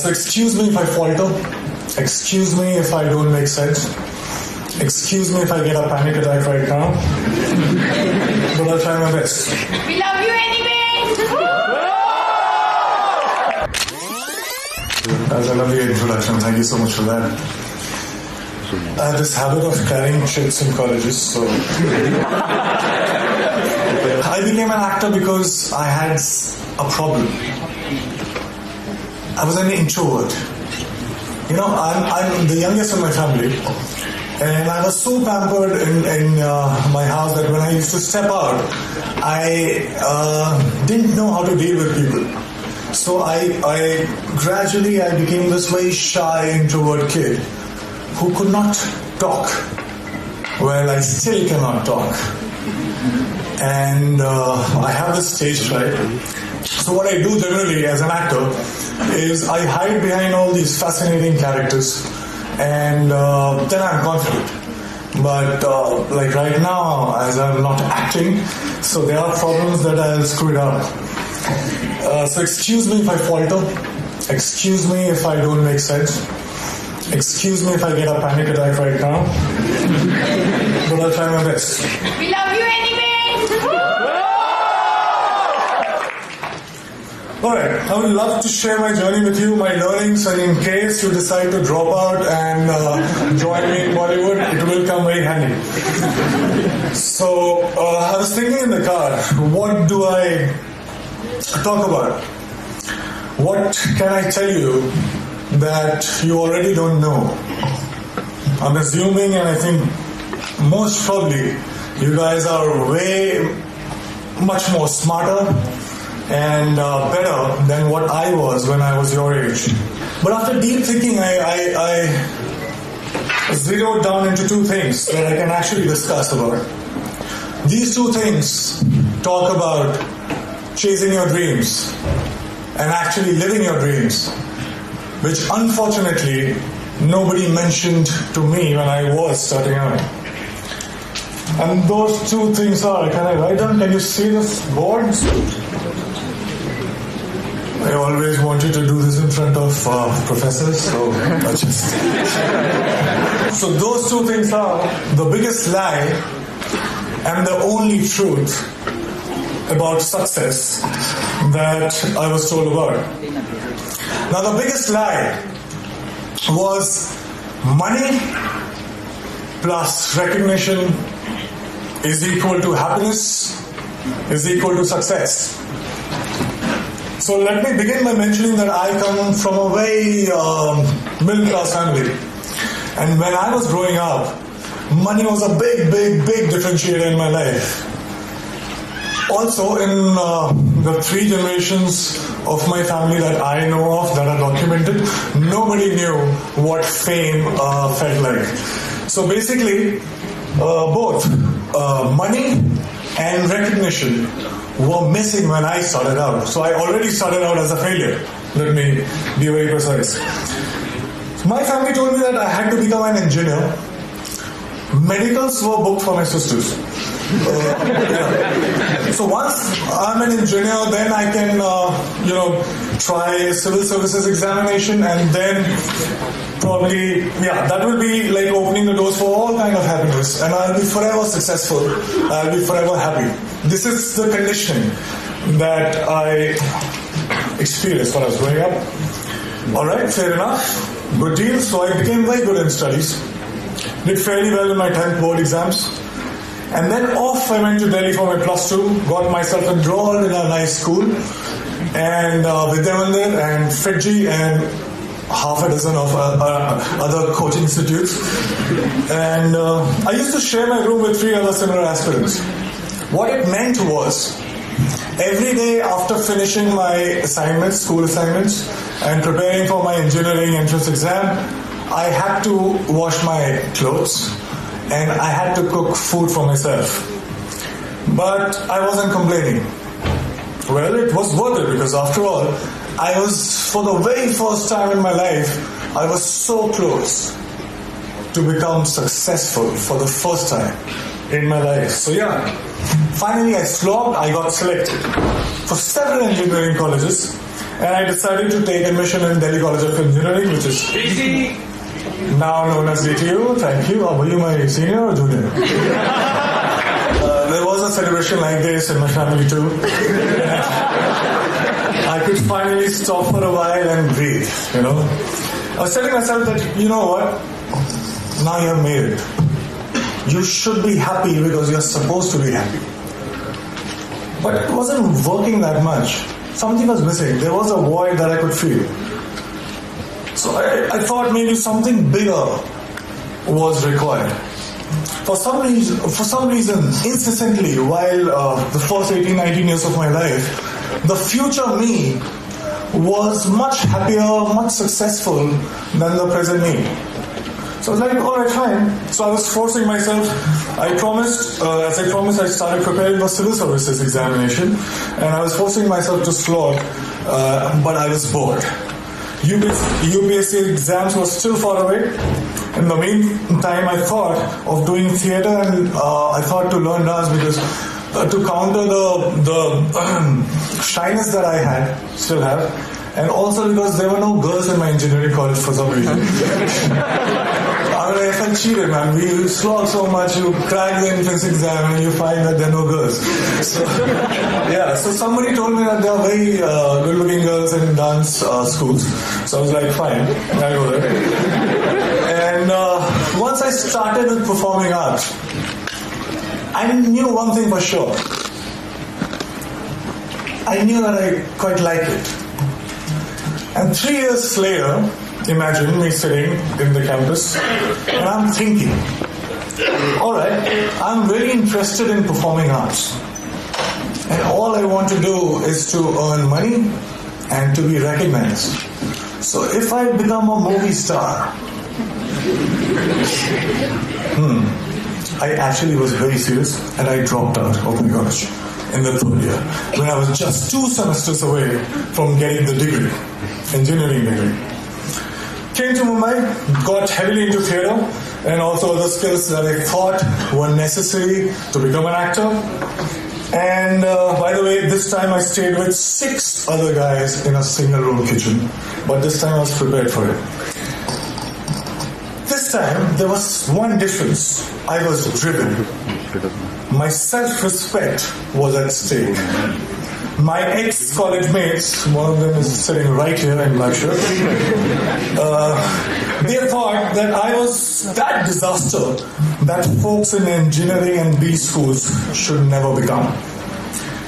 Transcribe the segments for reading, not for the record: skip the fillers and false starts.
So excuse me if I falter. Excuse me if I don't make sense. Excuse me if I get a panic attack right now. But I'll try my best. We love you anyway! That's a lovely introduction. Thank you so much for that. I have this habit of carrying chits in colleges, so... I became an actor because I had a problem. I was an introvert. You know, I'm the youngest in my family, and I was so pampered in my house that when I used to step out, I didn't know how to deal with people. So I gradually became this very shy introvert kid who could not talk. Well, I still cannot talk. And I have this stage fright. So what I do generally as an actor is I hide behind all these fascinating characters, and then I'm confident. But like right now, as I'm not acting, so there are problems that I'll screw it up. So excuse me if I falter. Excuse me if I don't make sense. Excuse me if I get a panic attack right now. But I'll try my best. We love you anyway! Alright, I would love to share my journey with you, my learnings, and in case you decide to drop out and join me in Bollywood, it will come very handy. So, I was thinking in the car, what do I talk about? What can I tell you that you already don't know? I'm assuming, and I think most probably, you guys are way much more smarter and better than what I was when I was your age. But after deep thinking, I zeroed down into two things that I can actually discuss about. These two things talk about chasing your dreams and actually living your dreams, which unfortunately nobody mentioned to me when I was starting out. And those two things are, can I write down? Can you see this board? I always wanted to do this in front of professors, so I just... So those two things are the biggest lie and the only truth about success that I was told about. Now the biggest lie was money plus recognition is equal to happiness, is equal to success. So let me begin by mentioning that I come from a very middle-class family. And when I was growing up, money was a big differentiator in my life. Also, in the three generations of my family that I know of, that are documented, nobody knew what fame felt like. So basically, both money and recognition were missing when I started out. So I already started out as a failure. Let me be very precise. My family told me that I had to become an engineer. Medicals were booked for my sisters. So once I'm an engineer, then I can, try civil services examination, and then probably, that will be like opening the doors for all kind of happiness, and I'll be forever successful. I'll be forever happy. This is the conditioning that I experienced when I was growing up. Alright, fair enough. Good deal. So I became very good in studies. Did fairly well in my 10th board exams. And then off I went to Delhi for my plus 2, got myself enrolled in a nice school, and Vidyamandir and Fiji and half a dozen of other coaching institutes. And I used to share my room with 3 other similar aspirants. What it meant was, every day after finishing my assignments, school assignments, and preparing for my engineering entrance exam, I had to wash my clothes and I had to cook food for myself. But I wasn't complaining. Well, it was worth it, because after all, I was, for the very first time in my life, I was so close to become successful for the first time in my life. So finally I slogged, I got selected for several engineering colleges, and I decided to take admission in Delhi College of Engineering, which is now known as DTU. Thank you. Were you my senior or junior? There was a celebration like this in my family too. I could finally stop for a while and breathe, I was telling myself that, you know what? Now you have made it. You should be happy because you're supposed to be happy. But it wasn't working that much. Something was missing. There was a void that I could feel. So I thought maybe something bigger was required. For some reason, incessantly, while the first 18, 19 years of my life, the future me was much happier, much successful than the present me. So I was like, all right, fine. So I was forcing myself. I promised, I started preparing for civil services examination, and I was forcing myself to slog, but I was bored. UPSC exams were still far away. In the meantime, I thought of doing theatre, and I thought to learn dance because to counter the shyness that I still have, and also because there were no girls in my engineering college for some reason. I felt cheated, man. We slog so much, you crack the entrance exam and you find that there are no girls. So somebody told me that there are very good-looking girls in dance schools. So I was like, fine, I'll go there. And once I started with performing arts, I knew one thing for sure. I knew that I quite liked it. And 3 years later, imagine me sitting in the campus and I'm thinking, all right, I'm very interested in performing arts. And all I want to do is to earn money and to be recognized. So if I become a movie star, I actually was very serious and I dropped out of my college in the third year when I was just 2 semesters away from getting the degree, engineering degree. Came to Mumbai, got heavily into theatre and also other skills that I thought were necessary to become an actor. And by the way, this time I stayed with 6 other guys in a single room kitchen, but this time I was prepared for it. This time there was one difference. I was driven. My self-respect was at stake. My ex-college mates, one of them is sitting right here in black shirt, they thought that I was that disaster that folks in engineering and B schools should never become.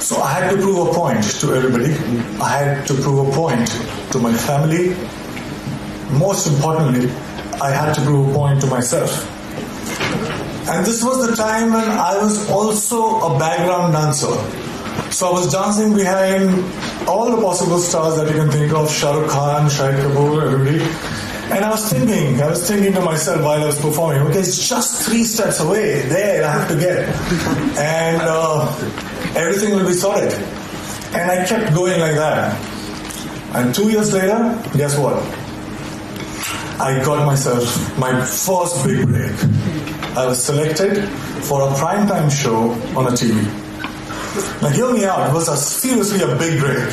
So I had to prove a point to everybody. I had to prove a point to my family. Most importantly, I had to prove a point to myself. And this was the time when I was also a background dancer. So I was dancing behind all the possible stars that you can think of, Shah Rukh Khan, Shahid Kapoor, everybody. And I was thinking to myself while I was performing, okay, it's just 3 steps away, there I have to get. And everything will be sorted. And I kept going like that. And 2 years later, guess what? I got myself my first big break. I was selected for a primetime show on a TV. Now hear me out, it was seriously a big break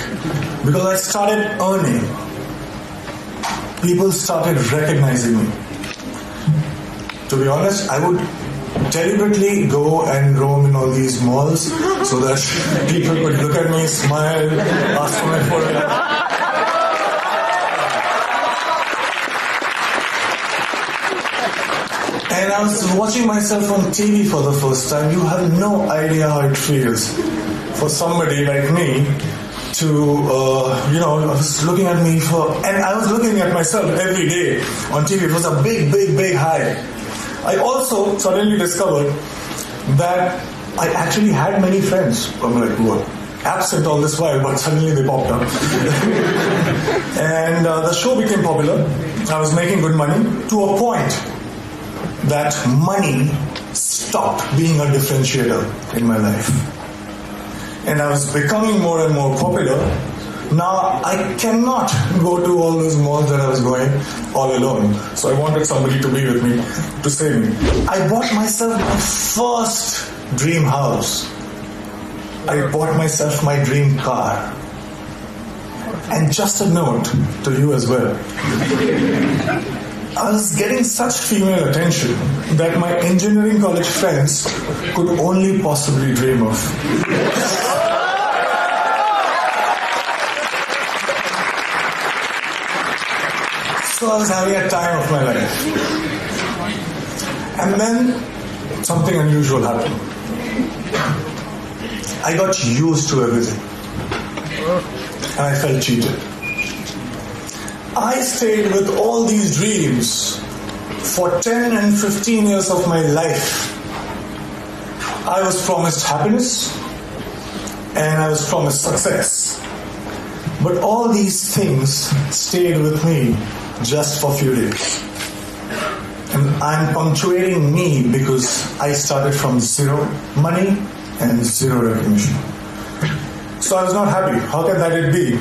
because I started earning. People started recognizing me. To be honest, I would deliberately go and roam in all these malls so that people could look at me, smile, ask for my photograph. And I was watching myself on TV for the first time. You have no idea how it feels for somebody like me to, I was looking at me and I was looking at myself every day on TV. It was a big, big, big high. I also suddenly discovered that I actually had many friends. I'm like, who were absent all this while, but suddenly they popped up. And the show became popular. I was making good money to a point that money stopped being a differentiator in my life. And I was becoming more and more popular. Now I cannot go to all those malls that I was going all alone. So I wanted somebody to be with me, to save me. I bought myself my first dream house. I bought myself my dream car. And just a note to you as well. I was getting such female attention that my engineering college friends could only possibly dream of. So I was having a time of my life. And then something unusual happened. I got used to everything. And I felt cheated. I stayed with all these dreams for 10 and 15 years of my life. I was promised happiness and I was promised success. But all these things stayed with me just for a few days. And I'm punctuating me because I started from zero money and zero recognition. So I was not happy. How can that be?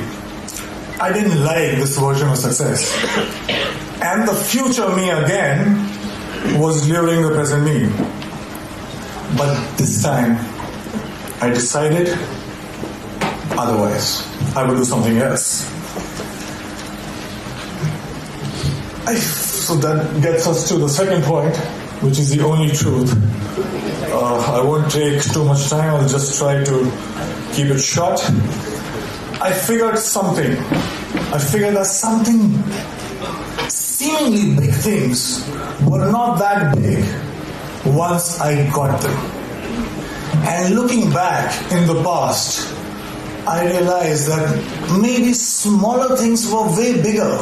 I didn't like this version of success. And the future me again was luring the present me. But this time, I decided otherwise. I would do something else. So that gets us to the second point, which is the only truth. I won't take too much time. I'll just try to keep it short. I figured something. I figured that something seemingly big things were not that big once I got them. And looking back in the past, I realized that maybe smaller things were way bigger.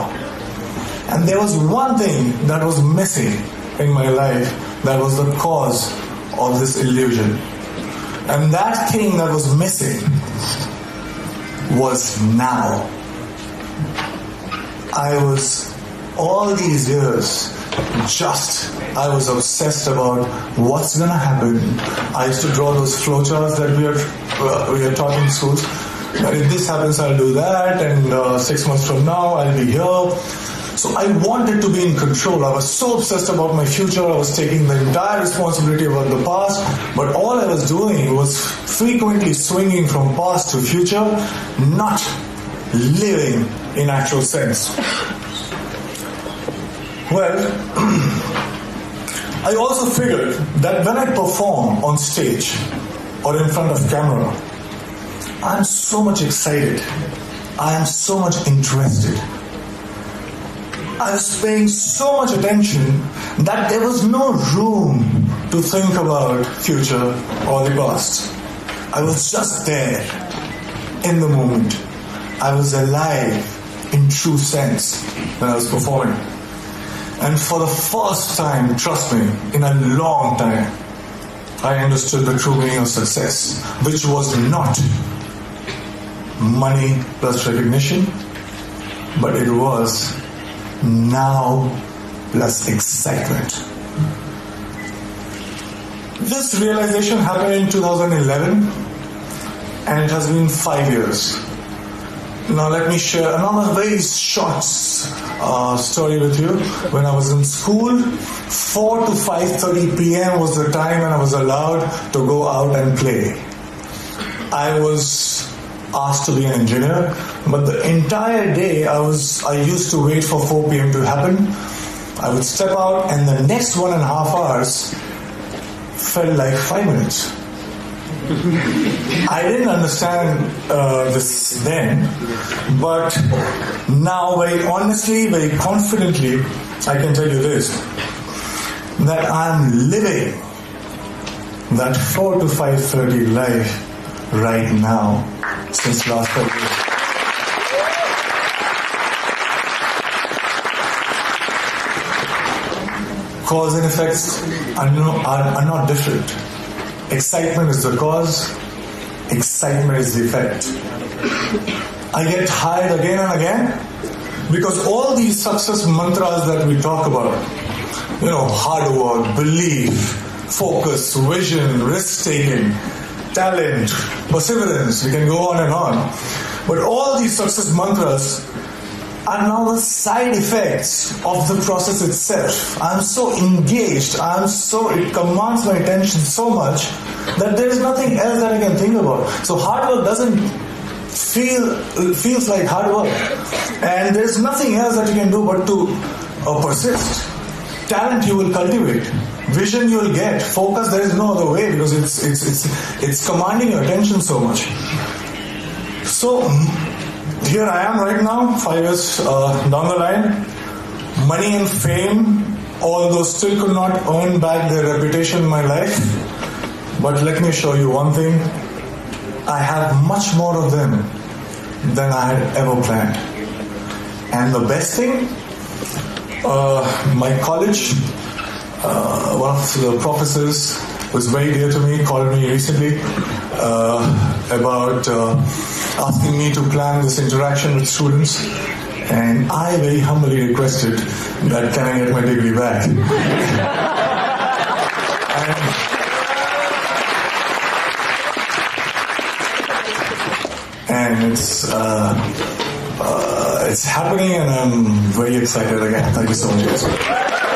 And there was one thing that was missing in my life that was the cause of this illusion. And that thing that was missing was now. I was, all these years, I was obsessed about what's going to happen. I used to draw those flowcharts that we are taught in schools. If this happens, I'll do that, and 6 months from now, I'll be here. So I wanted to be in control. I was so obsessed about my future. I was taking the entire responsibility about the past. But all I was doing was frequently swinging from past to future, not living in actual sense. Well, I also figured that when I perform on stage or in front of camera, I'm so much excited. I am so much interested. I was paying so much attention that there was no room to think about future or the past. I was just there in the moment. I was alive in true sense when I was performing. And for the first time, trust me, in a long time, I understood the true meaning of success, which was not money plus recognition, but it was now plus excitement. This realization happened in 2011, and it has been 5 years. Now let me share another very short story with you. When I was in school, 4 to 5:30 p.m. was the time when I was allowed to go out and play. I was asked to be an engineer, but the entire day I used to wait for 4 p.m. to happen. I would step out, and the next 1.5 hours felt like 5 minutes. I didn't understand this then, but now very honestly, very confidently, I can tell you this, that I'm living that 4 to 5:30 life right now since last February. Cause and effects are not different. Excitement is the cause, excitement is the effect. I get tired again and again because all these success mantras that we talk about, hard work, belief, focus, vision, risk-taking, talent, perseverance, we can go on and on. But all these success mantras are now the side effects of the process itself. I'm so engaged, it commands my attention so much that there is nothing else that I can think about. So hard work doesn't feels like hard work, and there's nothing else that you can do but to persist. Talent you will cultivate, vision you will get, focus there is no other way because it's commanding your attention so much. So here I am right now, 5 years down the line. Money and fame, although still could not earn back their reputation in my life. But let me show you one thing. I have much more of them than I had ever planned. And the best thing, my college, one of the professors who is very dear to me called me recently about asking me to plan this interaction with students, and I very humbly requested that can I get my degree back. and it's happening, and I'm very excited again. Thank you so much.